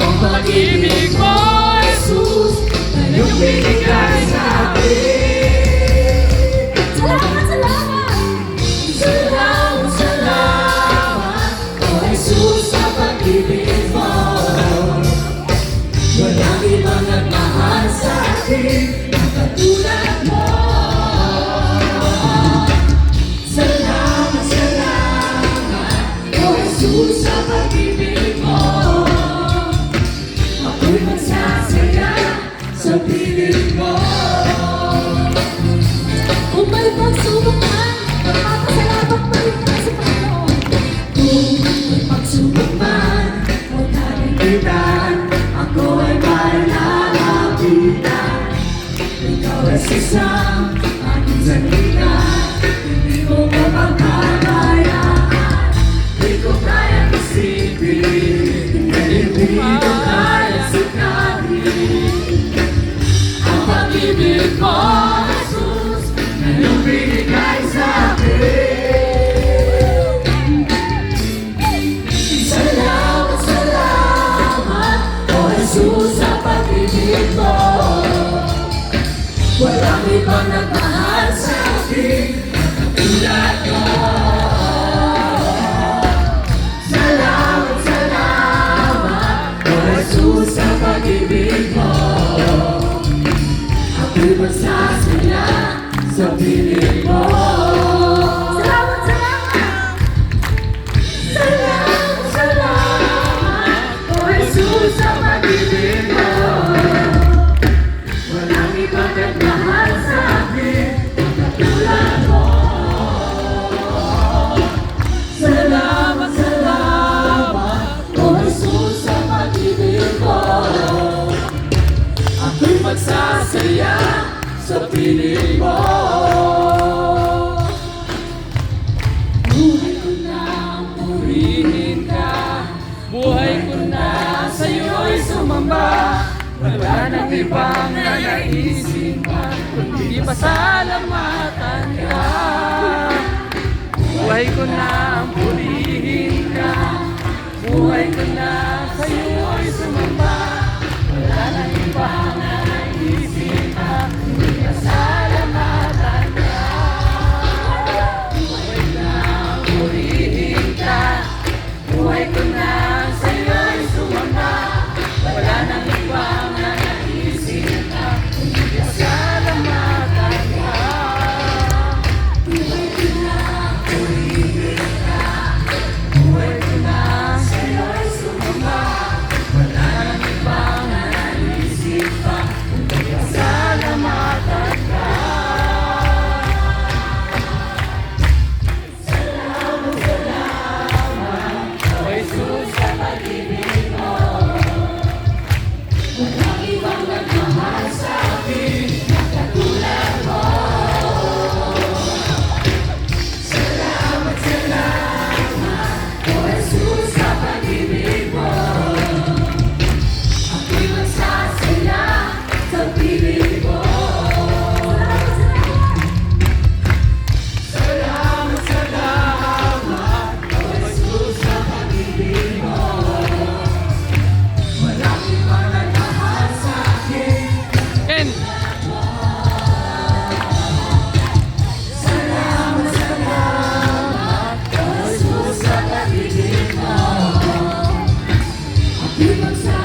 Ang pag-ibig mo, Jesus, na iyong binigay sa akin. Salamat, salamat! Salamat, salamat, O Jesus, sa pag-ibig mo. Walang ibang nagmahal sa akin na katulad mo. Salamat, salamat, O Jesus, sa pag-ibig mo. Ako'y magsasaya sa piling mo. Kung may pagsubok man, magpapasalamat pa rin ka sa Panginoon. Kung may pagsubok man, huwag natin itan. Ako ay malalapitan. Ikaw ay sisang aking sanligan. Hindi mo mapagkakayaan. Di ko kaya isipin, hindi ko kaya sikahin. Ang pag-ibig mo, Jesus, na iyong binigay sa akin. Salamat, salamat, O Jesus, sa pag-ibig mo. Walang ibang nagmahal sa akin na katulad mo. Salamat, salamat, O Jesus, sa pag-ibig mo. Ako'y magsasaya sa piling mo. Salamat, salamat! Salamat, salamat, O Jesus, sa pag-ibig mo. Walang ibang nagmahal sa akin na katulad mo. Salamat, salamat, O Jesus, sa pag-ibig mo. Ako'y magsasaya sa piling mo. Buhay ko na purihin ka. Buhay ko na sa'yo'y sumamba. Wala nang ibang nanaisin pa, kundi pasalamatan ka. Buhay ko na purihin ka. Buhay ko na sa'yo'y sumamba. Wala nang ibang nanaisin pa, kundi pasalamatan ka. Buhay ko na purihin ka. Buhay ko na sa'yo'y sumamba. Wala nang ibang nanaisin pa, kundi pasalamatan ka. Buhay ko na purihin ka. Buhay ko na sa'yo'y sumamba. Wala nang ibang nanaisin pa, kundi pasalamatan ka. Salamat, salamat, O Jesus, sa pag-ibig mo. Walang ibang nagmahal sa akin na katulad mo. Salamat, salamat, O Jesus, sa pag-ibig mo. Ako'y magsasaya sa piling mo. Salamat, salamat, O Jesus, sa pag-ibig mo. Walang ibang nagmahal sa akin. Salamat, salamat, O Jesus, sa pag-ibig mo. Ako'y magsasaya